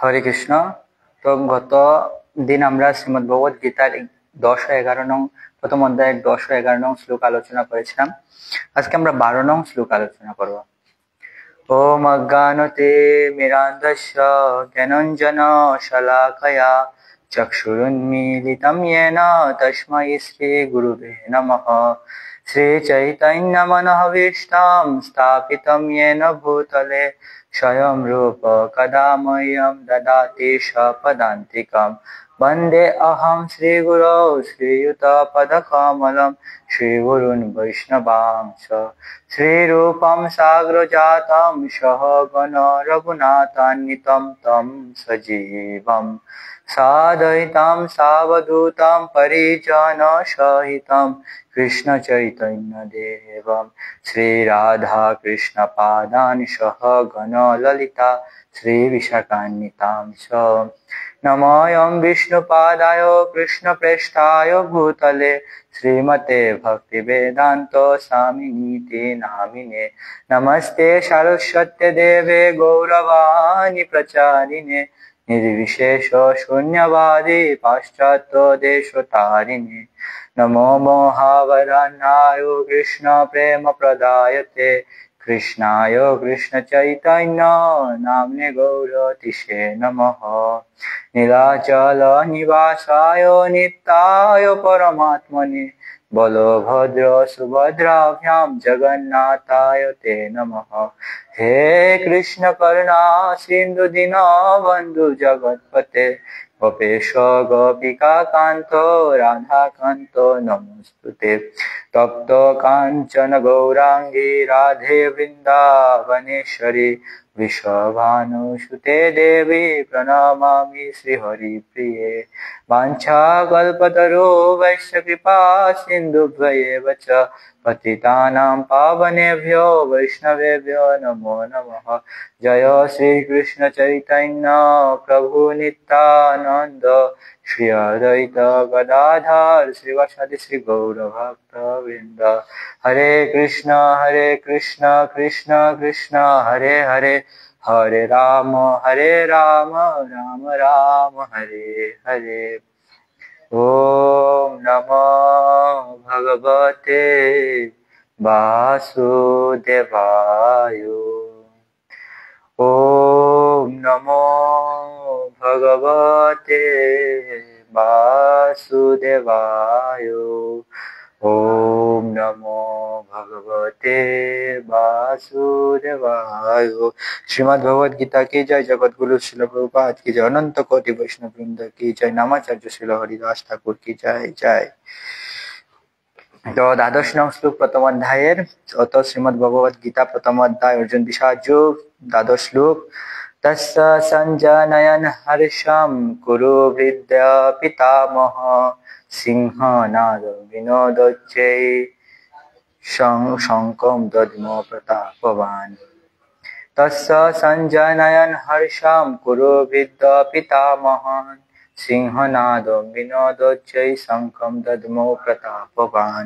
হরে কৃষ্ণ। তো গত দিন আমরা শ্রীমদ্ ভগবত গীতার 10 ও 11 নং প্রথম অধ্যায়ের 10 ও 11 নং শ্লোক আলোচনা করেছিলাম। আজকে আমরা 12 নং শ্লোক আলোচনা করব। ওম অজ্ঞানতে মিরান্ধস্য জ্ঞানাঞ্জন শলাকয়া চক্ষুরুন্মীলিতং येन তস্मै শ্রী গুরুবে নমঃ। শ্রী চৈতন্য মনোভীষ্টং স্থাপিতং येन ভূতলে স্বয়ং রূপ কদা মह्यं দদাতি স্বপদান্তিকং। বন্দে অহং শ্রীগুরौ শ্রীযুতপদকমলং শ্রীগুরুन् বৈষ্ণবাংশ শ্রীরূপং সাগ্রজাतं সহগণ রঘুনাথান্বিतं तं সজীবम् সাদ্বৈतं সাবধূतं পরিজনসহিतं কৃষ্ণ চৈতন্য দেবম শ্রী রাধা কৃষ্ণ পাদান সহগণ ললিতা শ্রী বিশাখান্বিতাংশ। নমোऽয়ং বিষ্ণুপাদায় কৃষ্ণপ্রেষ্ঠায় ভূতলে শ্রীমতে ভক্তিবেদান্ত স্বামিনীতি নামিনে। নমস্তে সারস্বত্যে দেবে গৌরবাণী প্রচারিণে নির্বিশেষ শূন্যবাদী পাশ্চাত্য দেশতারিণে। নমো মহাবরান্নায় কৃষ্ণ প্রেম প্রদায়তে কৃষ্ণায় কৃষ্ণ চৈতন্য নাম্নে গৌরতিষে নমঃ। নীলাচল নিবাসায় নিত্যায় পরমাত্মনে বলভদ্র সুভদ্রাভ্যাম জগন্নাথায় তে নমঃ। হে কৃষ্ণ করুণা সিন্ধু দীনবন্ধু জগৎপতে গোপেশ গোপিকা কান্ত রাধাকান্ত নমস্তুতে। তপ্ত কাঞ্চন গৌরাঙ্গী রাধে বৃন্দাবনেশ্বরী বিশ্বভানুসুতে দেবী প্রণমামি শ্রীহরিপ্রিয়ে। বাঞ্ছাকল্পতরুভ্যশ্চ কৃপা সিন্ধুভ্যেব চ পতিতানাং পাবনেভ্യോ বৈষ্ণবেভ্यो নমো নমঃ। জয় শ্রীকৃষ্ণ চৈতন্য প্রভু নিত্যানন্দ শ্রী অদ্বৈত গদাধর শ্রীবাসাদি শ্রী গৌরভক্তবৃন্দ। হরে কৃষ্ণ কৃষ্ণ কৃষ্ণ হরে হরে হরে রাম রাম রাম হরে হরে। ওম নমো ভগবতে বাসুদেবায়। ওম নমো ভগবতে বাসুদেবায়। ওম নমো ভগবতে বাসুদেবায়। শ্রীমদ্ ভগবদ গীতা কি জয়। জগৎগুরু শ্রীল প্রভুপাদ কি জয়। অনন্ত কোটি বৈষ্ণব বৃন্দ কি জয়। নামাচার্য শ্রীল হরিদাস ঠাকুর কি জয় জয়। তো 12 নং শ্লোক প্রথম অধ্যায়ের অত শ্রীমদ্ ভগবদ গীতা প্রথম অধ্যায় অর্জুন বিষাদ যোগ 12 শ্লোক। তস্য সঞ্জনয়ন হর্ষম কুরু বৃদ্ধা পিতামহ সিংহনাদ বিনোদচ্চৈ শঙ্কম দদ্ম প্রতাপবান। তস্য সঞ্জনয়ন হর্ষম কুরু বৃদ্ধা পিতামহ সিংহনাদ বিনোদচ্চৈ শঙ্কম দদ্ম প্রতাপবান।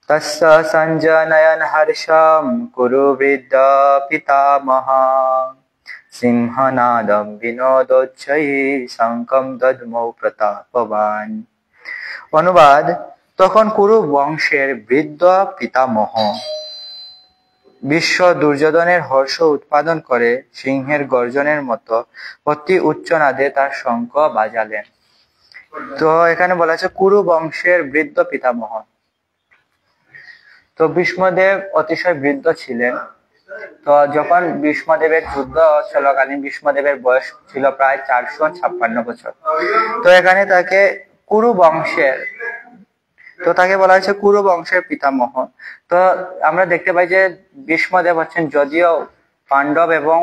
তস্য সঞ্জনয়ন হর্ষম কুরু বৃদ্ধা পিতামহ সিংহনাদম বিনোদচ্চৈ শঙ্কম দদ্ম প্রতাপবান। অনুবাদ: তখন কুরু বংশের বৃদ্ধ পিতামহ বিশ্ব দুর্যোধনের হর্ষ উৎপাদন করে সিংহের গর্জনের মতো অতি উচ্চ নাদে তার শঙ্খ বাজালেন। তো এখানে বলা আছে কুরু বংশের বৃদ্ধ পিতামহ। তো ভীষ্মদেব অতিশয় বৃদ্ধ ছিলেন। তো যখন ভীষ্মদেবের যুদ্ধ চলাকালীন ভীষ্মদেবের বয়স ছিল প্রায় 456 বছর। তো এখানে তাকে কুরু বংশের, তো তাকে বলা হয়েছে কুরু বংশের পিতামহ। তো আমরা দেখতে পাই যে ভীষ্মদেব হচ্ছেন যদিও পাণ্ডব এবং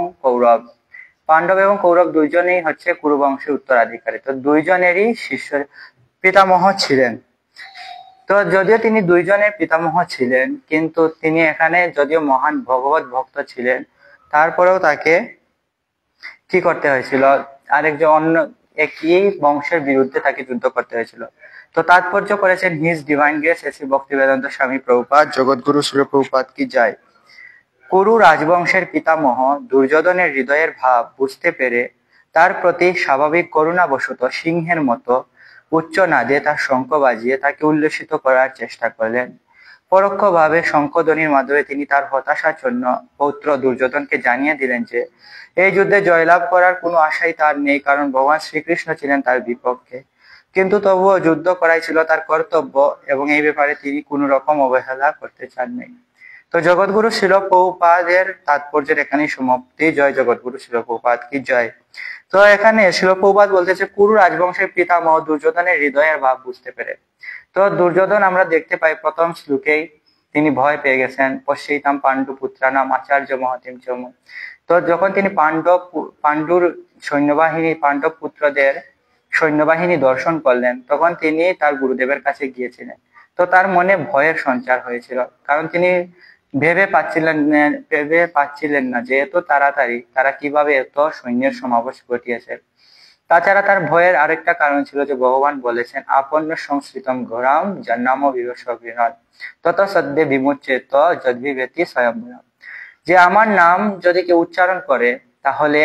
কৌরব দুইজনেই হচ্ছে কুরু বংশের উত্তরাধিকারী। তো দুইজনেরই শিষ্য পিতামহ ছিলেন। তো যদিও তিনি দুইজনের পিতামহ ছিলেন, কিন্তু তিনি এখানে যদিও মহান ভগবত ভক্ত ছিলেন, তারপরেও তাকে কি করতে হয়েছিল, আরেকজন অন্য একই বংশের বিরুদ্ধে তাকে যুদ্ধ করতে হয়েছিল। তো তাৎপর্য করেছেন his divine grace Shri Bhaktivedanta স্বামী প্রভুপাদ জগৎগুরু শ্রী প্রভুপাদ কি জয়। কুরু রাজবংশের পিতামহ দুর্যোধনের হৃদয়ের ভাব বুঝতে পেরে তার প্রতি স্বাভাবিক করুণাবশত সিংহের মতো উচ্চ নাদে তার শঙ্খ বাজিয়ে তাকে উল্লসিত করার চেষ্টা করলেন। পরোক্ষভাবে শঙ্খধ্বনির মাধ্যমে তিনি তার হতাশাচ্ছন্ন পৌত্র দুর্যোধনকে জানিয়ে দিলেন যে এই যুদ্ধে জয়লাভ করার কোনো আশাই তার নেই, কারণ ভগবান শ্রীকৃষ্ণ ছিলেন তার বিপক্ষে। কিন্তু তবুও যুদ্ধ করাই ছিল তার কর্তব্য এবং এই ব্যাপারে তিনি কোনো রকম অবহেলা করতে চাননি। তো জগৎগুরু শিল প্রভুপাদের তাৎপর্যের এখানেই সমাপ্তি। জয় জগৎগুরু শিল প্রভুপাদ কি জয়। তো এখানে শিল প্রভুপাদ বলতেছে কুরু রাজবংশের পিতামহ দুর্যোধনের হৃদয়ের ভাব বুঝতে পেরে। তো দুর্যোধন আমরা দেখতে পাই প্রথম শ্লোকেই তিনি ভয় পেয়ে গেছেন। পশ্যিতাম পাণ্ডু পুত্রানাম আচার্য মহতিম চম। তো যখন তিনি পাণ্ডুর সৈন্যবাহিনী, পাণ্ডব পুত্রদের সৈন্যবাহিনী দর্শন করলেন, তখন তিনি তার গুরুদেবের কাছে গিয়েছিলেন। তো তার মনে ভয়ের সঞ্চার হয়েছিল, কারণ তিনি ভেবে পাচ্ছিলেন না যে এত তাড়াতাড়ি তারা কিভাবে এত সৈন্যের সমাবেশ ঘটিয়েছে। তাছাড়া তার ভয়ের আরেকটা কারণ ছিল যে ভগবান বলেছেন আপন্ন সংস্কৃতম ঘোরাম জন্নাম বিবশ বিহৎ তত সদ্যে বিমুচ্যেত যদ্বিবেতি স্বয়ং, যে আমার নাম যদি কেউ উচ্চারণ করে তাহলে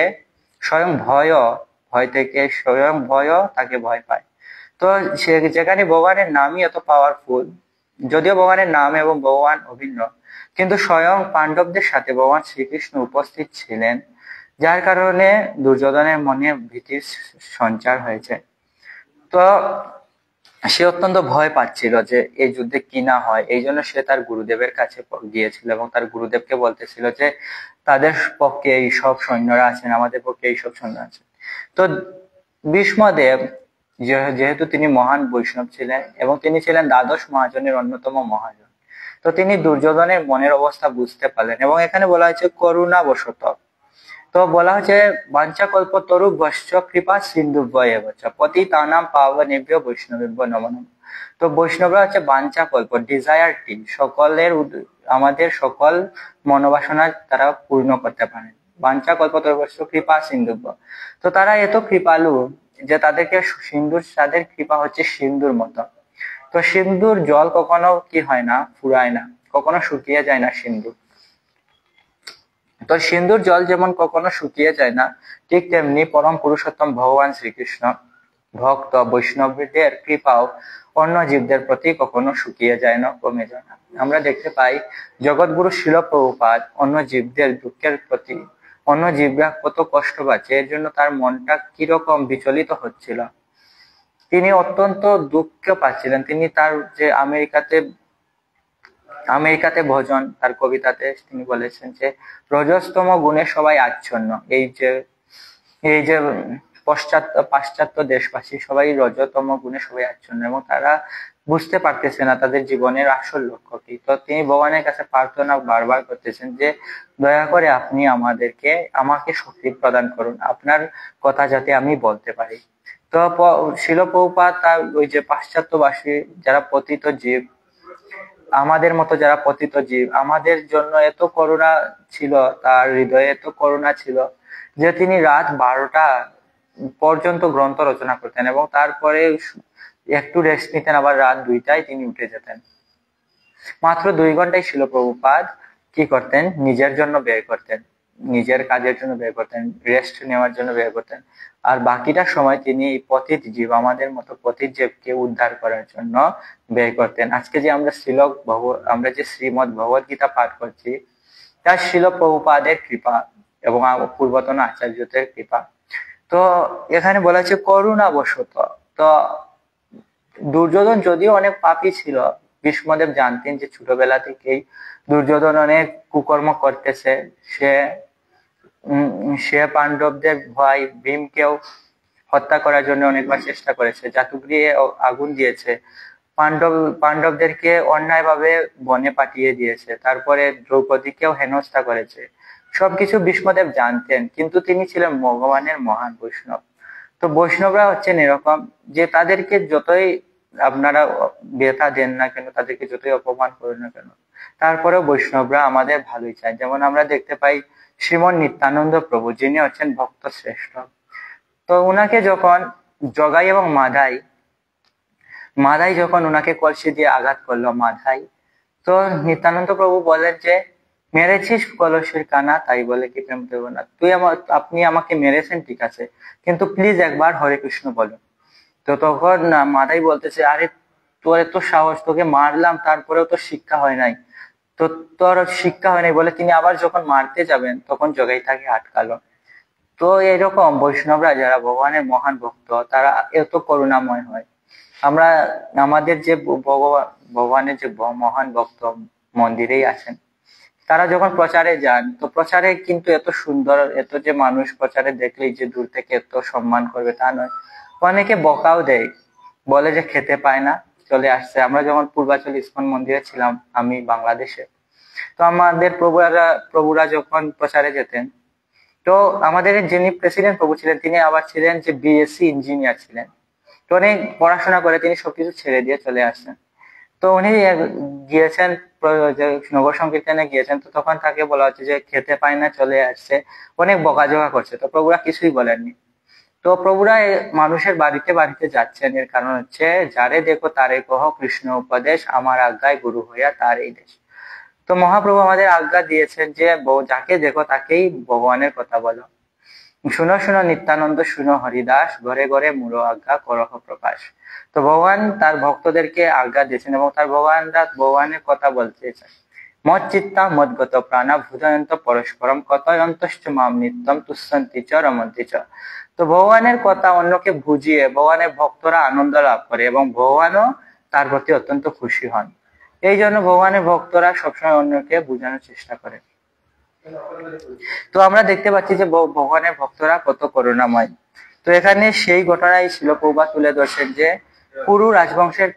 স্বয়ং ভয় থেকে স্বয়ং ভয় তাকে ভয় পায়। তো যেখানে ভগবানের নামই এত পাওয়ারফুল, যদিও ভগবানের নাম এবং ভগবান অভিন্ন, কিন্তু স্বয়ং পাণ্ডবদের সাথে ভগবান শ্রীকৃষ্ণ উপস্থিত ছিলেন, যার কারণে দুর্যোধনের মনে ভীতির সঞ্চার হয়েছে। তো সে অত্যন্ত ভয় পাচ্ছিল যে এই যুদ্ধে কি না হয়। এই জন্য সে তার গুরুদেবের কাছে গিয়েছিল এবং তার গুরুদেবকে বলতেছিল যে তাদের পক্ষে এই সব সৈন্যরা আছেন, আমাদের পক্ষে এই সব সৈন্য আছেন। তো ভীষ্মদেব যেহেতু তিনি মহান বৈষ্ণব ছিলেন এবং তিনি ছিলেন দ্বাদশ মহাজনের অন্যতম মহাজন, তো তিনি দুর্যোধনের মনের অবস্থা বুঝতে পারলেন এবং এখানে বলা হয়েছে করুণাবশত। তো বলা হচ্ছে বাঞ্ছাকল্পতরু বৈশ্চ কৃপা সিন্ধু পতিতানাং পাবনেভ্যো বৈষ্ণবেভ্যো নমো নমঃ। তো বৈষ্ণবরা হচ্ছে বাঞ্ছাকল্প, ডিজায়ার টি, সকলের আমাদের সকল মনোবাসনা তারা পূর্ণ করতে পারেন। বাঞ্ছাকল্পতরু বৈশ্চ কৃপা সিন্ধুভ্য, তো তারা এত কৃপালু যে তাদেরকে সিন্ধুর, তাদের কৃপা হচ্ছে সিন্ধুর মতো। তো সিন্ধুর জল কখনো কি হয় না, ফুরায় না, কখনো শুকিয়ে যায় না সিন্ধু। তো সিন্ধুর জল যেমন কখনো শুকিয়ে যায় না, ঠিক তেমনি পরম পুরুষোত্তম ভগবান শ্রীকৃষ্ণ ভক্ত বৈষ্ণবদের কৃপাও অন্য জীবদের প্রতি কখনো শুকিয়ে যায় না, কমে যায় না। আমরা দেখতে পাই জগৎগুরু শিল প্রভুপাদ অন্য জীবদের দুঃখের প্রতি, অন্য জীবরা কত কষ্ট পাচ্ছে এর জন্য তার মনটা কিরকম বিচলিত হচ্ছিল, তিনি অত্যন্ত দুঃখ পাচ্ছিলেন। তিনি তার যে আমেরিকাতে ভজন, তার কবিতাতে তিনি বলেছেন যে রজস্তম গুণে সবাই আচ্ছন্ন। এই যে পাশ্চাত্য দেশবাসী সবাই রজতম গুণে সবাই আচ্ছন্ন এবং তারা বুঝতে পারতেছে না তাদের জীবনের আসল লক্ষ্য কি। তো তিনি ভগবানের কাছে প্রার্থনা বারবার করতেছেন যে দয়া করে আপনি আমাকে শক্তি প্রদান করুন, আপনার কথা যাতে আমি বলতে পারি। তো শিল প্রভুপাদ তার ওই যে পাশ্চাত্যবাসী যারা পতিত জীব, আমাদের মতো যারা পতিত জীব, আমাদের জন্য এত করুণা ছিল, তার হৃদয়ে এত করুণা ছিল যে তিনি রাত 12টা পর্যন্ত গ্রন্থ রচনা করতেন এবং তারপরে একটু রেস্ট নিতেন, আবার রাত 2টায় তিনি উঠে যেতেন। মাত্র 2 ঘন্টায় শিল প্রভুপাদ কি করতেন, নিজের জন্য ব্যয় করতেন, নিজের কাজের জন্য ব্যয় করতেন, রেস্ট নেওয়ার জন্য ব্যয় করতেন। আর বাকিটা সময় তিনি পতিত জীব, আমাদের মতো পতিত জীবকে উদ্ধার করার জন্য ব্যয় করতেন। আজকে যে আমরা যে শ্রীমদ্ ভগবত গীতা পাঠ করছি, তা শিল প্রভুপাদের কৃপা এবং পূর্বতন আচার্যদের কৃপা। তো এখানে বলা হচ্ছে করুণাবশত। তো দুর্যোধন যদিও অনেক পাপী ছিল, ভীষ্মদেব জানতেন যে ছোটবেলা থেকেই দুর্যোধন অনেক কুকর্ম করতেছে। সে পাণ্ডবদের ভাই ভীমকেও হত্যা করার জন্য অনেকবার চেষ্টা করেছে, জাতুগৃহে আগুন দিয়েছে, পাণ্ডবদেরকে অন্যায়ভাবে বনে পাঠিয়ে দিয়েছে, তারপরে দ্রৌপদীকেও হেনস্থা করেছে। সবকিছু ভীষ্মদেব জানতেন, কিন্তু তিনি ছিলেন ভগবানের মহান বৈষ্ণব। তো বৈষ্ণবরা হচ্ছেন এরকম যে তাদেরকে যতই আপনারা ব্যথা দেন না কেন, তাদেরকে যতই অপমান করেন না কেন, তারপরেও বৈষ্ণবরা আমাদের ভালোই চায়। যেমন আমরা দেখতে পাই শ্রীমন নিত্যানন্দ প্রভু, যিনি হচ্ছেন ভক্ত শ্রেষ্ঠ। তো উনাকে যখন জগাই এবং মাধাই যখন উনাকে কলসি দিয়ে আঘাত করলো, তো নিত্যানন্দ প্রভু বলেন যে মেরেছিস কলসের কানা, তাই বলে কি প্রেম দেব না? আপনি আমাকে মেরেছেন ঠিক আছে, কিন্তু প্লিজ একবার হরে কৃষ্ণ বলুন। তো তখন মাদাই বলতেছে, আরে তোর এত সাহস, তোকে মারলাম তারপরেও তো শিক্ষা হয় নাই, তো তোর শিক্ষা হয় নাই বলে তিনি আবার যখন মারতে যাবেন তখন জগাই তাকে আটকালো। তো এরকম বৈষ্ণবরা যারা ভগবানের মহান ভক্ত তারা এত করুণাময় হয়। আমরা আমাদের যে ভগবানের যে মহান ভক্ত মন্দিরেই আছেন, তারা যখন প্রচারে যান তো প্রচারে কিন্তু এত সুন্দর, এত যে মানুষ প্রচারে দেখলেই যে দূর থেকে এত সম্মান করবে তা নয়, অনেকে বকাও দেয়, বলে যে খেতে পায় না, চলে আসছে। আমরা যখন পূর্বাচল ইস্কন মন্দিরে ছিলাম, আমি বাংলাদেশে, তো আমাদের প্রভুরা যখন প্রচারে যেতেন, তো আমাদের যিনি প্রেসিডেন্ট প্রভু ছিলেন তিনি আবার ছিলেন যে বিএসসি ইঞ্জিনিয়ার ছিলেন। তো উনি পড়াশোনা করে তিনি সবকিছু ছেড়ে দিয়ে চলে আসছেন। তো উনি গিয়েছেন যে নগর সংকীর্তনে গিয়েছেন, তো তখন তাকে বলা হচ্ছে যে খেতে পায় না চলে আসছে, অনেক বকাঝকা করছে, তো প্রভুরা কিছুই বলেননি। তো প্রভুরা মানুষের বাড়িতে বাড়িতে যাচ্ছেন, এর কারণ হচ্ছে যারে দেখো তারে কহ কৃষ্ণ উপদেশ, আমার আজ্ঞায় গুরু হইয়া তার এই দেশ। তো মহাপ্রভু আমাদের আজ্ঞা দিয়েছেন যে যাকে দেখো তাকেই ভগবানের কথা বলো। শুনো শুনো নিত্যানন্দ, শুনো হরিদাস, ঘরে ঘরে মূল আজ্ঞা করহ প্রকাশ। তো ভগবান তার ভক্তদেরকে আজ্ঞা দিয়েছেন এবং তার ভগবানের কথা বলতে চান। মদ চিত্তা মদগত প্রাণা ভুজয়ন্ত পরস্পরম কথয়ন্তশ্চ মাম নিত্যম তুষ্যন্তি চ রমন্তি চ। তো ভগবানের কথা অন্যকে বুঝিয়ে ভগবানের ভক্তরা আনন্দ লাভ করে এবং ভগবানও তার প্রতি অত্যন্ত খুশি হন। এই জন্য ভগবানের ভক্তরা সবসময় অন্যকে বোঝানোর চেষ্টা করে। তো আমরা দেখতে পাচ্ছি যে ভগবানের ভক্তরা কত করুণাময়। তো এখানে সেই ঘটনাই ছিল প্রভুপাদ তুলে ধরছেন যে কুরু রাজবংশের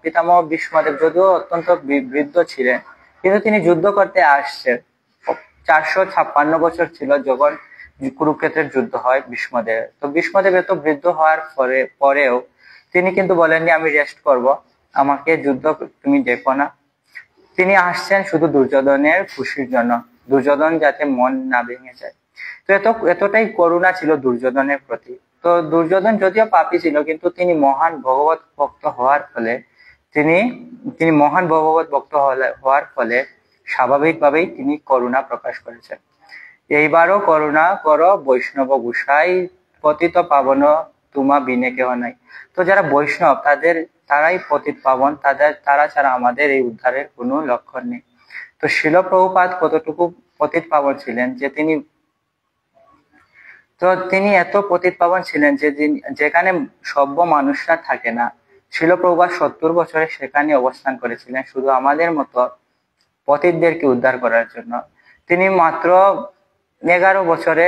পিতামহ ভীষ্মদেব যদিও অত্যন্ত বৃদ্ধ ছিলেন, কিন্তু তিনি যুদ্ধ করতে আসছেন। 456 ছিল যখন কুরুক্ষেত্রের যুদ্ধ হয় ভীষ্মদেব। তো ভীষ্মদেব এত বৃদ্ধ হওয়ার পরেও তিনি কিন্তু বলেননি আমি রেস্ট করব, আমাকে যুদ্ধ তুমি দেখো না। তিনি আসছেন শুধু দুর্যোধনের খুশির জন্য, দুর্যোধন যাতে মন না ভেঙে যায়। তো এতটাই করুণা ছিল দুর্যোধনের প্রতি। তো দুর্যোধন যদিও পাপী ছিল, কিন্তু তিনি মহান ভগবত ভক্ত হওয়ার ফলে তিনি তিনি মহান ভগবত ভক্ত হওয়ার ফলে স্বাভাবিকভাবেই তিনি করুণা প্রকাশ করেছেন। এইবারও করুণা করো বৈষ্ণব গোসাই, পতিত পাবন তোমা বিনে কেহ নাই। তো যারা বৈষ্ণব তারাই পতিত পাবন, তারা ছাড়া আমাদের এই উদ্ধারের কোনো লক্ষণ নেই। তো শিল প্রভুপাদ কতটুকু পতিত পাবন ছিলেন যে তিনি এত পতিত পাবন ছিলেন যে যেখানে সভ্য মানুষরা থাকে না, শিল প্রভুপাদ 70 বছরে সেখানে অবস্থান করেছিলেন শুধু আমাদের মতো পতিতদেরকে উদ্ধার করার জন্য। তিনি মাত্র 11 বছরে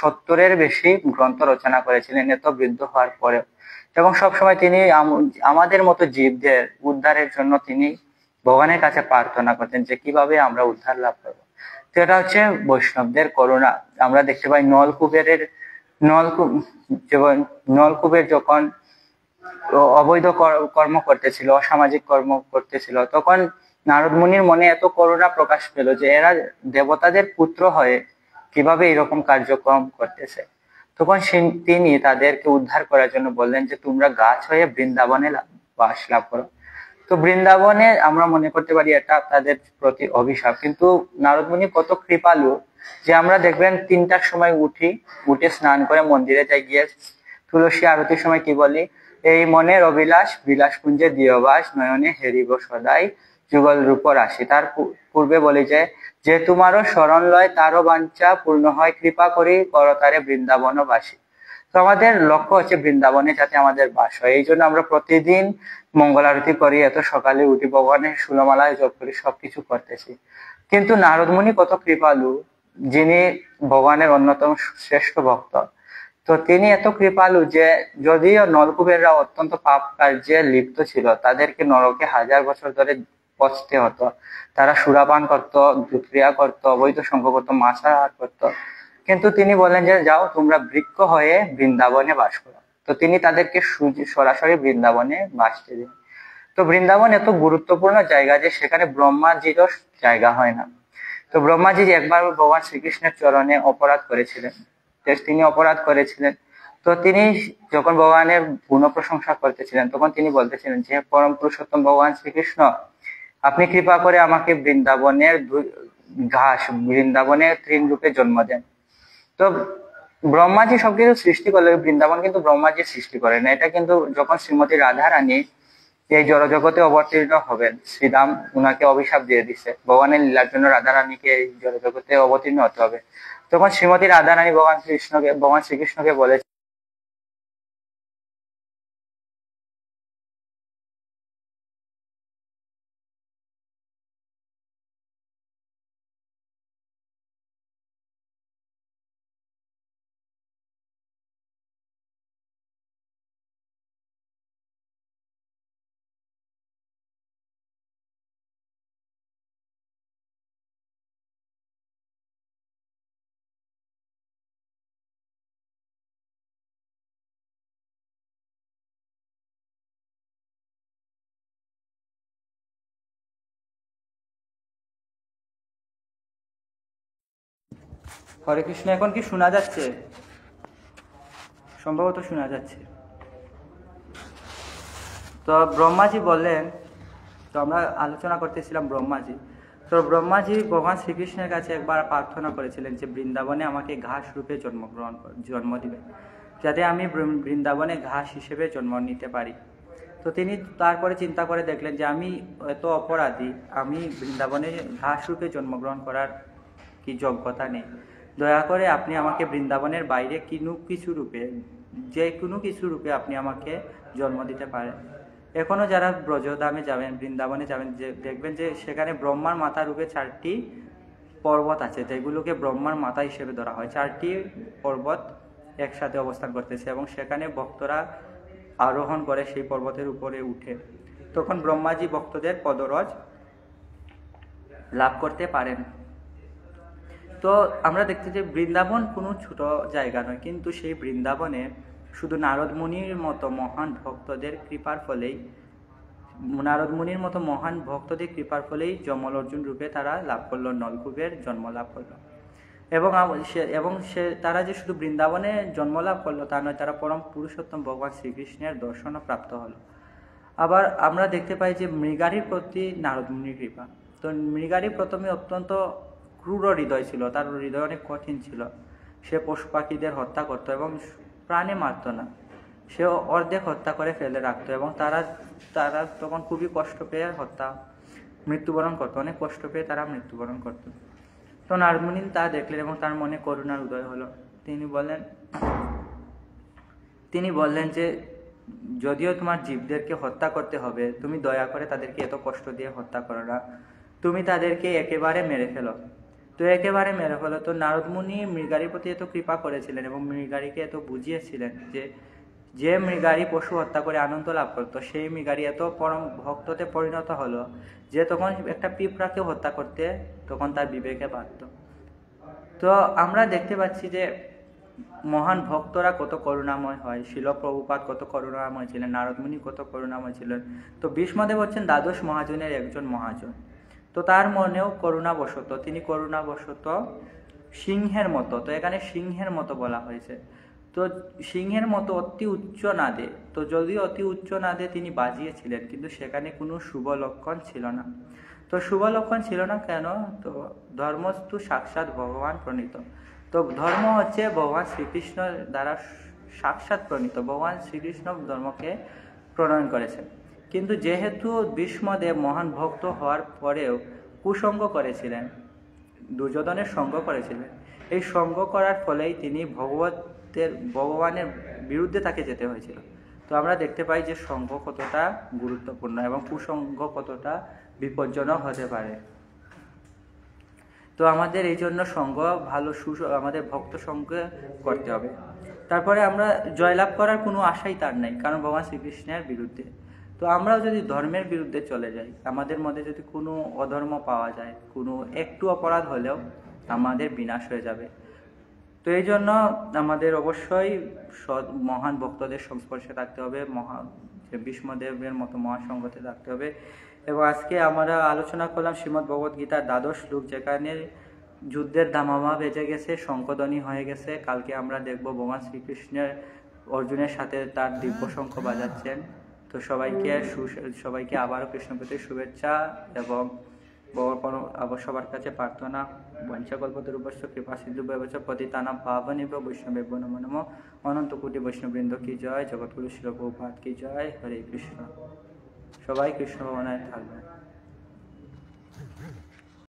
70-এর বেশি গ্রন্থ রচনা করেছিলেন এত বৃদ্ধ হওয়ার পরে, এবং সবসময় তিনি আমাদের মতো জীবদের উদ্ধারের জন্য তিনি ভগবানের কাছে প্রার্থনা করতেন যে কিভাবে আমরা উদ্ধার লাভ করবো। তো এটা হচ্ছে বৈষ্ণবদের করুণা। আমরা দেখতে পাই নলকূপের যখন অবৈধ কর্ম করতেছিল, অসামাজিক কর্ম করতেছিল, তখন নারদ মুনির মনে এত করুণা প্রকাশ পেল যে এরা দেবতাদের পুত্র হয়ে কিভাবে এরকম কার্যক্রম করতেছে। তখন তিনি তাদেরকে উদ্ধার করার জন্য বললেন যে তোমরা গাছ হয়ে বৃন্দাবনে বাস লাভ করো। তো বৃন্দাবনে আমরা মনে করতে পারি এটা তাদের প্রতি অভিশাপ, কিন্তু নারদ মুনি কত কৃপালু যে আমরা দেখবেন 3টার সময় উঠে স্নান করে মন্দিরে যাই, গিয়ে তুলসী আরতির সময় কি বলি, এই মনের অভিলাষ বিলাস কুঞ্জে দিয়বাস, নয়নে হেরিব সদাই যুগল রূপ রাশি। তার পূর্বে বলি যে তোমারও শরণ লয় তারও বাঞ্ছা পূর্ণ হয়, কৃপা করি করতারে বৃন্দাবনবাসী। তো আমাদের লক্ষ্য হচ্ছে বৃন্দাবনে যাতে আমাদের বাস হয়। এই জন্য আমরা প্রতিদিন মঙ্গল আরতি করি, এত সকালে উঠি, ভগবানের সুলমালায় জপ করি, সবকিছু করতেছি। কিন্তু নারদ মুনি কত কৃপালু, যিনি ভগবানের অন্যতম শ্রেষ্ঠ ভক্ত। তো তিনি এত কৃপালু যে যদিও নলকূপেররা অত্যন্ত পাপ কার্যে লিপ্ত ছিল, তাদেরকে নরকে 1000 বছর ধরে পচতে হতো। তারা সুরাপান করতো, দুক্রিয়া করতো, অবৈধ সঙ্গ করতো, মাংসাহার করতো, কিন্তু তিনি বলেন যে যাও তোমরা বৃক্ষ হয়ে বৃন্দাবনে বাস করো। তো তিনি তাদেরকে সরাসরি বৃন্দাবনে বাসতে দেন। তো বৃন্দাবন এত গুরুত্বপূর্ণ জায়গা যে সেখানে ব্রহ্মাজিরও জায়গা হয় না। তো ব্রহ্মাজি একবার ভগবান শ্রীকৃষ্ণের চরণে অপরাধ করেছিলেন, তিনি অপরাধ করেছিলেন। তো তিনি যখন ভগবানের গুণ প্রশংসা করতেছিলেন তখন তিনি বলতেছিলেন যে পরম পুরুষোত্তম ভগবান শ্রীকৃষ্ণ, আপনি কৃপা করে আমাকে বৃন্দাবনের ঘাস বৃন্দাবনে তৃণ রূপে জন্ম দেন। তো ব্রহ্মাজি সবকিছু সৃষ্টি করলে বৃন্দাবন কিন্তু ব্রহ্মাজি সৃষ্টি করে না। এটা কিন্তু যখন শ্রীমতী রাধা রানী এই জড়জগতে অবতীর্ণ হবেন, শ্রীরাম উনাকে অভিশাপ দিয়ে দিছে ভগবানের লীলার জন্য রাধা রানীকে এই জড়জগতে অবতীর্ণ হতে হবে, তখন শ্রীমতী রাধা রানী ভগবান শ্রীকৃষ্ণকে বলে হরে কৃষ্ণ। এখন কি শোনা যাচ্ছে? সম্ভবত শোনা যাচ্ছে। তো ব্রহ্মাজি বললেন, তো আমরা আলোচনা করতেছিলাম ব্রহ্মাজি। তো ব্রহ্মাজি ভগবান শ্রীকৃষ্ণের কাছে একবার প্রার্থনা করেছিলেন যে বৃন্দাবনে আমাকে ঘাস রূপে জন্ম দিবে, যাতে আমি বৃন্দাবনে ঘাস হিসেবে জন্ম নিতে পারি। তো তিনি তারপরে চিন্তা করে দেখলেন যে আমি এত অপরাধী, আমি বৃন্দাবনে ঘাস রূপে জন্মগ্রহণ করার কি যোগ্যতা নেই। দয়া করে আপনি আমাকে বৃন্দাবনের বাইরে যে কোনো কিছু রূপে আপনি আমাকে জন্ম দিতে পারেন। এখনো যারা ব্রজধামে যাবেন, বৃন্দাবনে যাবেন, যে দেখবেন যে সেখানে ব্রহ্মার মাথা রূপে 4টি পর্বত আছে, যেগুলোকে ব্রহ্মার মাথা হিসেবে ধরা হয়। 4টি পর্বত একসাথে অবস্থান করতেছে এবং সেখানে ভক্তরা আরোহণ করে সেই পর্বতের উপরে উঠে, তখন ব্রহ্মাজি ভক্তদের পদরজ লাভ করতে পারেন। তো আমরা দেখতে যে বৃন্দাবন কোনো ছোট জায়গা নয়, কিন্তু সেই বৃন্দাবনে শুধু নারদ মুনির মতো মহান ভক্তদের কৃপার ফলেই যমল অর্জুন রূপে তারা লাভ করলো, নলকূপের জন্ম লাভ করলো। এবং তারা যে শুধু বৃন্দাবনে জন্ম লাভ করলো তা নয়, তারা পরম পুরুষোত্তম ভগবান শ্রীকৃষ্ণের দর্শনও প্রাপ্ত হলো। আবার আমরা দেখতে পাই যে মৃগারীর প্রতি নারদ মুনির কৃপা। তো মৃগারী প্রথমে অত্যন্ত ক্রূর হৃদয় ছিল, তার হৃদয় অনেক কঠিন ছিল। সে পশু পাখিদের হত্যা করত এবং প্রাণে মারত না, সে অর্ধেক হত্যা করে ফেলে রাখতো এবং তারা তখন খুবই কষ্ট পেয়ে মৃত্যুবরণ করতো, অনেক কষ্ট পেয়ে তারা মৃত্যুবরণ করতো। তো নারদ মুনি তা দেখলেন এবং তার মনে করুণার উদয় হলো। তিনি বললেন যে যদিও তোমার জীবদেরকে হত্যা করতে হবে, তুমি দয়া করে তাদেরকে এত কষ্ট দিয়ে হত্যা করো না, তুমি তাদেরকে একেবারে মেরে ফেলো। তো নারদ মুনি মৃগারীর প্রতি এত কৃপা করেছিলেন এবং মৃগারীকে এত বুঝিয়েছিলেন যে মৃগারী পশু হত্যা করে আনন্দ লাভ করতো, সেই মৃগারী এত পরম ভক্ততে পরিণত হলো যে তখন একটা পিঁপড়াকে হত্যা করতে তখন তার বিবেকে বাধ্য। তো আমরা দেখতে পাচ্ছি যে মহান ভক্তরা কত করুণাময় হয়। শিল প্রভুপাদ কত করুণাময় ছিলেন, নারদ মুনি কত করুণাময় ছিলেন। তো ভীষ্মদেব হচ্ছেন দ্বাদশ মহাজনের একজন মহাজন। তো তার মনেও তিনি করুণাবশত সিংহের মতো, তো এখানে সিংহের মতো বলা হয়েছে। তো সিংহের মতো অতি উচ্চ নাদে, তো যদিও অতি উচ্চ নাদে তিনি বাজিয়েছিলেন, কিন্তু সেখানে কোনো শুভ লক্ষণ ছিল না। তো শুভ লক্ষণ ছিল না কেন? তো ধর্মস্তু সাক্ষাৎ ভগবান প্রণীত। তো ধর্ম হচ্ছে ভগবান শ্রীকৃষ্ণ দ্বারা সাক্ষাৎ প্রণীত, ভগবান শ্রীকৃষ্ণ ধর্মকে প্রণয়ন করেছেন। কিন্তু যেহেতু ভীষ্মদেব মহান ভক্ত হওয়ার পরেও কুসঙ্গ করেছিলেন, দুর্যোধনের সঙ্গ করেছিলেন, এই সঙ্গ করার ফলেই তিনি ভগবানের বিরুদ্ধে তাকে যেতে হয়েছিল। তো আমরা দেখতে পাই যে সঙ্গ কতটা গুরুত্বপূর্ণ এবং কুসঙ্গ কতটা বিপজ্জনক হতে পারে। তো আমাদের এই জন্য সঙ্গ আমাদের ভক্ত সঙ্গ করতে হবে। তারপরে আমরা জয়লাভ করার কোনো আশাই তার নাই, কারণ ভগবান শ্রীকৃষ্ণের বিরুদ্ধে। তো আমরাও যদি ধর্মের বিরুদ্ধে চলে যাই, আমাদের মধ্যে যদি কোনো অধর্ম পাওয়া যায়, কোনো একটু অপরাধ হলেও আমাদের বিনাশ হয়ে যাবে। তো এই জন্য আমাদের অবশ্যই মহান ভক্তদের সংস্পর্শে থাকতে হবে, ভীষ্মদেবের মতো মহাসঙ্গতে থাকতে হবে। এবং আজকে আমরা আলোচনা করলাম শ্রীমদ্ ভগবদ গীতার দ্বাদশ শ্লোক, যেখানে যুদ্ধের দামামা বেজে গেছে, শঙ্খধ্বনি হয়ে গেছে। কালকে আমরা দেখব ভগবান শ্রীকৃষ্ণের অর্জুনের সাথে তার দিব্য শঙ্খ বাজাচ্ছেন। তো সবাইকে আবারও কৃষ্ণপ্রতির শুভেচ্ছা এবং আবার সবার কাছে প্রার্থনা বঞ্চা কল্পতরুপস্য কৃপা সিন্ধু ব্যবচ পতিতানাং পাবনেভ্যো বৈষ্ণবেভ্যো নমো নমঃ। অনন্ত কোটি বৈষ্ণববৃন্দ কি জয়, জগৎগুরু শিল প্রভুপাদ কি জয়। হরে কৃষ্ণ। সবাই কৃষ্ণ ভাবনায় থাকবেন।